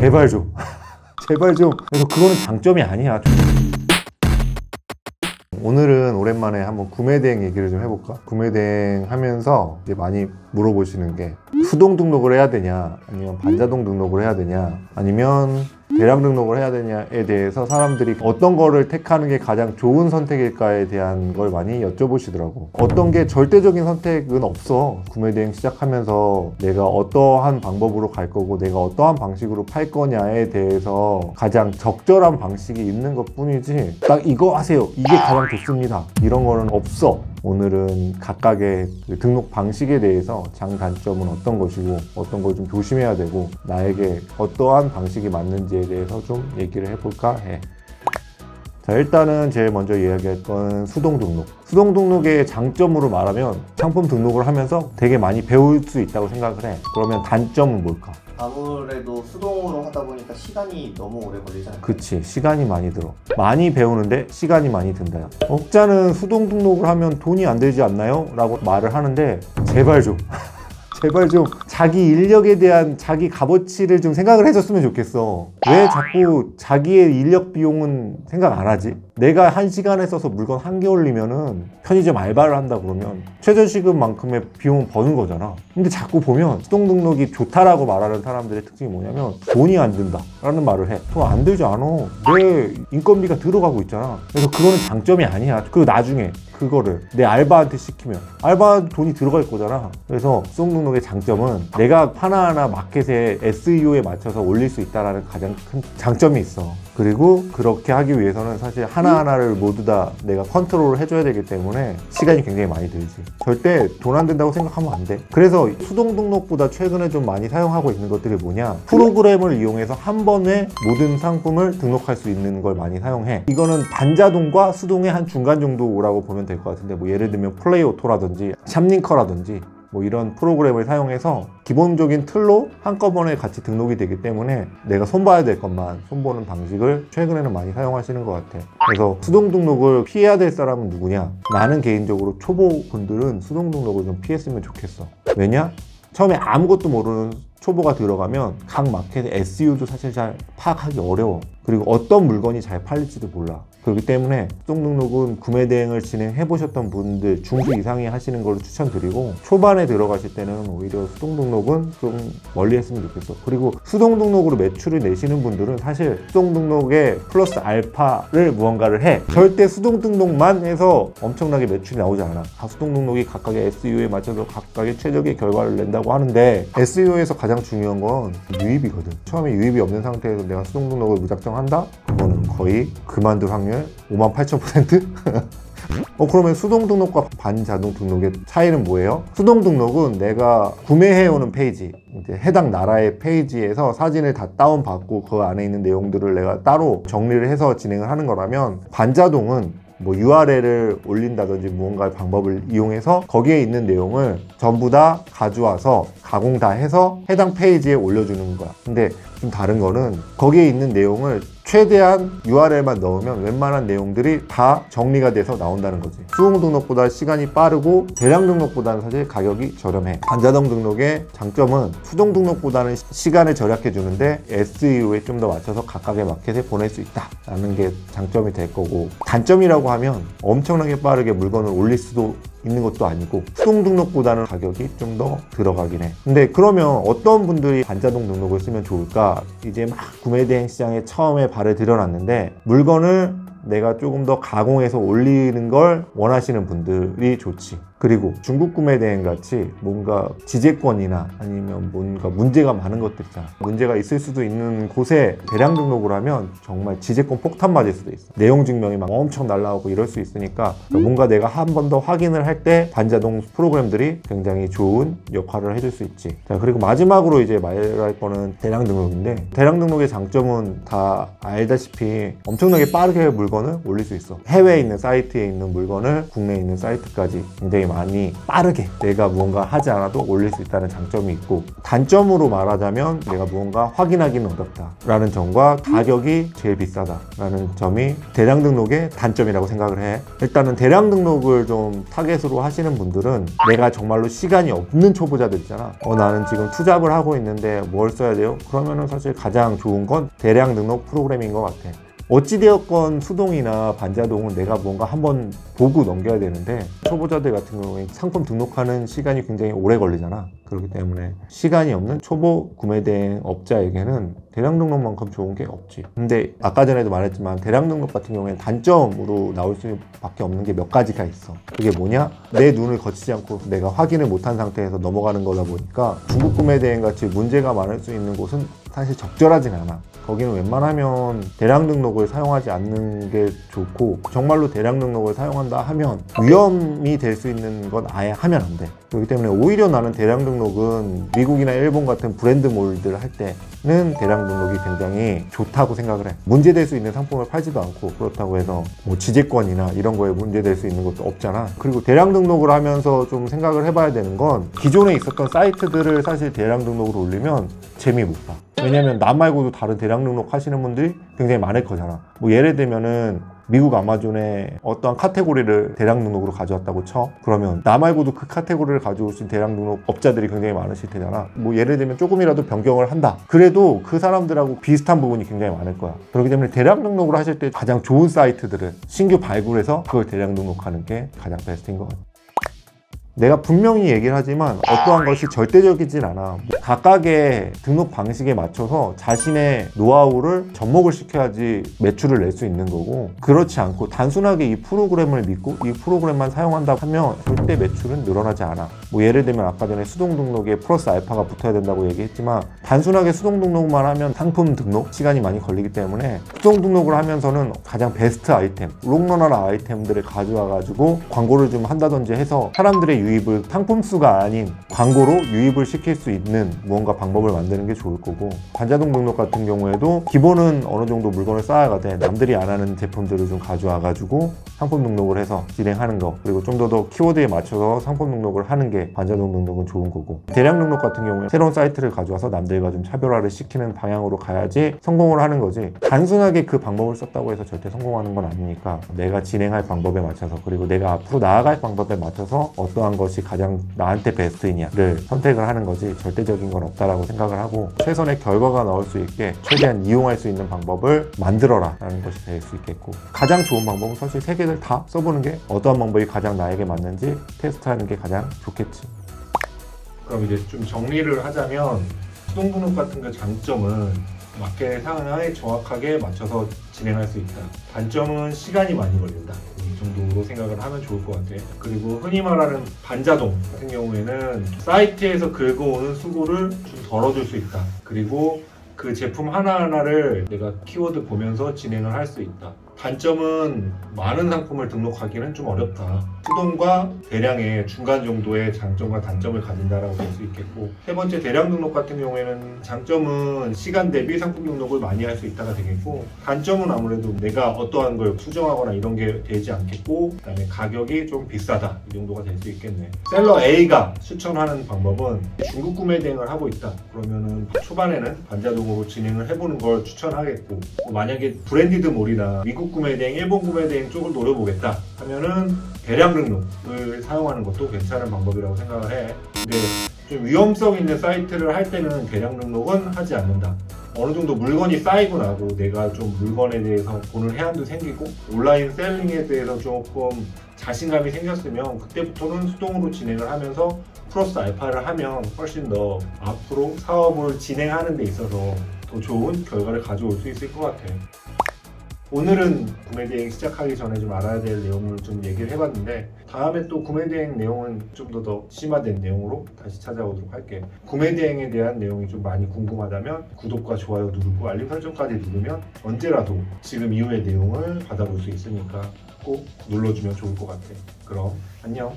제발 좀 제발 좀. 그래서 그거는 장점이 아니야. 오늘은 오랜만에 한번 구매 대행 얘기를 좀 해볼까? 구매 대행 하면서 이제 많이 물어보시는 게 수동 등록을 해야 되냐, 아니면 반자동 등록을 해야 되냐, 아니면 대량 등록을 해야 되냐에 대해서 사람들이 어떤 거를 택하는 게 가장 좋은 선택일까에 대한 걸 많이 여쭤보시더라고. 어떤 게 절대적인 선택은 없어. 구매 대행 시작하면서 내가 어떠한 방법으로 갈 거고 내가 어떠한 방식으로 팔 거냐에 대해서 가장 적절한 방식이 있는 것 뿐이지 딱 이거 하세요, 이게 가장 좋습니다, 이런 거는 없어. 오늘은 각각의 그 등록 방식에 대해서 장단점은 어떤 것이고 어떤 걸 좀 조심해야 되고 나에게 어떠한 방식이 맞는지에 대해서 좀 얘기를 해볼까 해. 자, 일단은 제일 먼저 이야기할 건 수동 등록. 수동 등록의 장점으로 말하면 상품 등록을 하면서 되게 많이 배울 수 있다고 생각을 해. 그러면 단점은 뭘까? 아무래도 수동으로 하다 보니까 시간이 너무 오래 걸리잖아요. 그치, 시간이 많이 들어. 많이 배우는데 시간이 많이 든다. 업자는 수동 등록을 하면 돈이 안 들지 않나요? 라고 말을 하는데 제발 좀 제발 좀 자기 인력에 대한 자기 값어치를 좀 생각을 해줬으면 좋겠어. 왜 자꾸 자기의 인력 비용은 생각 안 하지? 내가 1시간에 써서 물건 1개 올리면은 편의점 알바를 한다 그러면 최저시급만큼의 비용은 버는 거잖아. 근데 자꾸 보면 수동 등록이 좋다라고 말하는 사람들의 특징이 뭐냐면 돈이 안 든다 라는 말을 해. 돈 안 들지 않아. 내 인건비가 들어가고 있잖아. 그래서 그거는 장점이 아니야. 그리고 나중에 그거를 내 알바한테 시키면 알바 돈이 들어갈 거잖아. 그래서 수동 등록의 장점은 내가 하나하나 마켓에 SEO에 맞춰서 올릴 수 있다는 가장 큰 장점이 있어. 그리고 그렇게 하기 위해서는 사실 하나하나를 모두 다 내가 컨트롤을 해줘야 되기 때문에 시간이 굉장히 많이 들지. 절대 돈 안 든다고 생각하면 안 돼. 그래서 수동 등록보다 최근에 좀 많이 사용하고 있는 것들이 뭐냐, 프로그램을 이용해서 한 번에 모든 상품을 등록할 수 있는 걸 많이 사용해. 이거는 반자동과 수동의 한 중간 정도라고 보면 될 것 같은데, 뭐 예를 들면 플레이오토라든지 샵링커라든지 뭐 이런 프로그램을 사용해서 기본적인 틀로 한꺼번에 같이 등록이 되기 때문에 내가 손봐야 될 것만 손보는 방식을 최근에는 많이 사용하시는 것 같아. 그래서 수동 등록을 피해야 될 사람은 누구냐? 나는 개인적으로 초보분들은 수동 등록을 좀 피했으면 좋겠어. 왜냐? 처음에 아무것도 모르는 초보가 들어가면 각 마켓의 SEO도 사실 잘 파악하기 어려워. 그리고 어떤 물건이 잘 팔릴지도 몰라. 그렇기 때문에 수동 등록은 구매 대행을 진행해 보셨던 분들 중수 이상이 하시는 걸 추천드리고, 초반에 들어가실 때는 오히려 수동 등록은 좀 멀리 했으면 좋겠어. 그리고 수동 등록으로 매출을 내시는 분들은 사실 수동 등록에 플러스 알파를 무언가를 해. 절대 수동 등록만 해서 엄청나게 매출이 나오지 않아. 수동 등록이 각각의 SEO에 맞춰서 각각의 최적의 결과를 낸다고 하는데, SEO에서 가장 중요한 건 유입이거든. 처음에 유입이 없는 상태에서 내가 수동 등록을 무작정 한다? 그거는 거의 그만둘 확률 58,000%? 그러면 수동 등록과 반자동 등록의 차이는 뭐예요? 수동 등록은 내가 구매해오는 페이지, 이제 해당 나라의 페이지에서 사진을 다 다운받고 그 안에 있는 내용들을 내가 따로 정리를 해서 진행을 하는 거라면, 반자동은 뭐 URL을 올린다든지 무언가 방법을 이용해서 거기에 있는 내용을 전부 다 가져와서 가공 다 해서 해당 페이지에 올려주는 거야. 근데 좀 다른 거는 거기에 있는 내용을 최대한 URL만 넣으면 웬만한 내용들이 다 정리가 돼서 나온다는 거지. 수동 등록보다 시간이 빠르고 대량 등록보다는 사실 가격이 저렴해. 반자동 등록의 장점은 수동 등록보다는 시간을 절약해 주는데 SEO에 좀 더 맞춰서 각각의 마켓에 보낼 수 있다라는 게 장점이 될 거고, 단점이라고 하면 엄청나게 빠르게 물건을 올릴 수도 있는 것도 아니고 수동 등록보다는 가격이 좀 더 들어가긴 해. 근데 그러면 어떤 분들이 반자동 등록을 쓰면 좋을까? 이제 막 구매 대행 시장에 처음에 발을 들여놨는데 물건을 내가 조금 더 가공해서 올리는 걸 원하시는 분들이 좋지. 그리고 중국 구매 대행 같이 뭔가 지재권이나 아니면 뭔가 문제가 많은 것들 있잖아. 문제가 있을 수도 있는 곳에 대량 등록을 하면 정말 지재권 폭탄 맞을 수도 있어. 내용 증명이 막 엄청 날라오고 이럴 수 있으니까 뭔가 내가 한 번 더 확인을 할 때 반자동 프로그램들이 굉장히 좋은 역할을 해줄 수 있지. 자, 그리고 마지막으로 이제 말할 거는 대량 등록인데, 대량 등록의 장점은 다 알다시피 엄청나게 빠르게 물건을 올릴 수 있어. 해외에 있는 사이트에 있는 물건을 국내에 있는 사이트까지 굉장히 많이 빠르게 내가 무언가 하지 않아도 올릴 수 있다는 장점이 있고, 단점으로 말하자면 내가 무언가 확인하기는 어렵다 라는 점과 가격이 제일 비싸다 라는 점이 대량 등록의 단점이라고 생각을 해. 일단은 대량 등록을 좀 타겟으로 하시는 분들은 내가 정말로 시간이 없는 초보자들 있잖아. 나는 지금 투잡을 하고 있는데 뭘 써야 돼요? 그러면은 사실 가장 좋은 건 대량 등록 프로그램인 것 같아. 어찌되었건 수동이나 반자동은 내가 뭔가 한번 보고 넘겨야 되는데, 초보자들 같은 경우에 상품 등록하는 시간이 굉장히 오래 걸리잖아. 그렇기 때문에 시간이 없는 초보 구매대행 업자에게는 대량 등록만큼 좋은 게 없지. 근데 아까 전에도 말했지만 대량 등록 같은 경우에는 단점으로 나올 수밖에 없는 게 몇 가지가 있어. 그게 뭐냐? 내 눈을 거치지 않고 내가 확인을 못한 상태에서 넘어가는 거다 보니까 중국 구매대행 같이 문제가 많을 수 있는 곳은 사실 적절하진 않아. 거기는 웬만하면 대량 등록을 사용하지 않는 게 좋고, 정말로 대량 등록을 사용한다 하면 위험이 될 수 있는 건 아예 하면 안 돼. 그렇기 때문에 오히려 나는 대량 등록은 미국이나 일본 같은 브랜드몰들 할 때는 대량 등록이 굉장히 좋다고 생각을 해. 문제될 수 있는 상품을 팔지도 않고, 그렇다고 해서 뭐 지재권이나 이런 거에 문제될 수 있는 것도 없잖아. 그리고 대량 등록을 하면서 좀 생각을 해봐야 되는 건, 기존에 있었던 사이트들을 사실 대량 등록으로 올리면 재미 못 봐. 왜냐면 나 말고도 다른 대량 등록 하시는 분들이 굉장히 많을 거잖아. 뭐 예를 들면은 미국 아마존에 어떠한 카테고리를 대량 등록으로 가져왔다고 쳐. 그러면 나 말고도 그 카테고리를 가져오신 대량 등록 업자들이 굉장히 많으실 테잖아. 뭐 예를 들면 조금이라도 변경을 한다. 그래도 그 사람들하고 비슷한 부분이 굉장히 많을 거야. 그렇기 때문에 대량 등록을 하실 때 가장 좋은 사이트들을 신규 발굴해서 그걸 대량 등록하는 게 가장 베스트인 것 같아. 내가 분명히 얘기를 하지만 어떠한 것이 절대적이진 않아. 각각의 등록 방식에 맞춰서 자신의 노하우를 접목을 시켜야지 매출을 낼 수 있는 거고, 그렇지 않고 단순하게 이 프로그램을 믿고 이 프로그램만 사용한다 하면 절대 매출은 늘어나지 않아. 뭐 예를 들면 아까 전에 수동 등록에 플러스 알파가 붙어야 된다고 얘기했지만, 단순하게 수동 등록만 하면 상품 등록 시간이 많이 걸리기 때문에 수동 등록을 하면서는 가장 베스트 아이템, 롱런한 아이템들을 가져와 가지고 광고를 좀 한다든지 해서 사람들의 유입을 상품 수가 아닌 광고로 유입을 시킬 수 있는 무언가 방법을 만드는 게 좋을 거고, 반자동 등록 같은 경우에도 기본은 어느 정도 물건을 쌓아가되 남들이 안 하는 제품들을 좀 가져와 가지고 상품 등록을 해서 진행하는 거, 그리고 좀 더 키워드에 맞춰서 상품 등록을 하는 게 반자동 등록은 좋은 거고, 대량 등록 같은 경우에 새로운 사이트를 가져와서 남들과 좀 차별화를 시키는 방향으로 가야지 성공을 하는 거지, 단순하게 그 방법을 썼다고 해서 절대 성공하는 건 아니니까 내가 진행할 방법에 맞춰서, 그리고 내가 앞으로 나아갈 방법에 맞춰서 어떠한 것이 가장 나한테 베스트이냐를 선택을 하는 거지, 절대적인 건 없다라고 생각을 하고, 최선의 결과가 나올 수 있게 최대한 이용할 수 있는 방법을 만들어라 라는 것이 될 수 있겠고, 가장 좋은 방법은 사실 세 개를 다 써보는 게, 어떠한 방법이 가장 나에게 맞는지 테스트하는 게 가장 좋겠지. 그럼 이제 좀 정리를 하자면, 수동 등록 같은 그 장점은 마켓 상황에 정확하게 맞춰서 진행할 수 있다. 단점은 시간이 많이 걸린다. 이 정도로 생각을 하면 좋을 것 같아. 그리고 흔히 말하는 반자동 같은 경우에는 사이트에서 긁어오는 수고를 좀 덜어줄 수 있다. 그리고 그 제품 하나하나를 내가 키워드 보면서 진행을 할 수 있다. 단점은 많은 상품을 등록하기는 좀 어렵다. 수동과 대량의 중간 정도의 장점과 단점을 가진다라고 볼 수 있겠고, 세 번째 대량 등록 같은 경우에는 장점은 시간 대비 상품 등록을 많이 할 수 있다가 되겠고, 단점은 아무래도 내가 어떠한 걸 수정하거나 이런 게 되지 않겠고, 그다음에 가격이 좀 비싸다, 이 정도가 될 수 있겠네. 셀러 A가 추천하는 방법은 중국 구매 대행을 하고 있다. 그러면은 초반에는 반자동으로 진행을 해보는 걸 추천하겠고, 만약에 브랜디드 몰이나 미국 구매 대행, 일본 구매 대행 쪽을 노려보겠다 하면은 대량 등록을 사용하는 것도 괜찮은 방법이라고 생각을 해. 근데 좀 위험성 있는 사이트를 할 때는 대량 등록은 하지 않는다. 어느 정도 물건이 쌓이고 나고 내가 좀 물건에 대해서 보는 해안도 생기고 온라인 셀링에 대해서 조금 자신감이 생겼으면 그때부터는 수동으로 진행을 하면서 플러스 알파를 하면 훨씬 더 앞으로 사업을 진행하는 데 있어서 더 좋은 결과를 가져올 수 있을 것 같아. 오늘은 구매대행 시작하기 전에 좀 알아야 될 내용을 좀 얘기를 해봤는데, 다음에 또 구매대행 내용은 좀 더 심화된 내용으로 다시 찾아오도록 할게. 구매대행에 대한 내용이 좀 많이 궁금하다면 구독과 좋아요 누르고 알림 설정까지 누르면 언제라도 지금 이후의 내용을 받아볼 수 있으니까 꼭 눌러주면 좋을 것 같아. 그럼 안녕.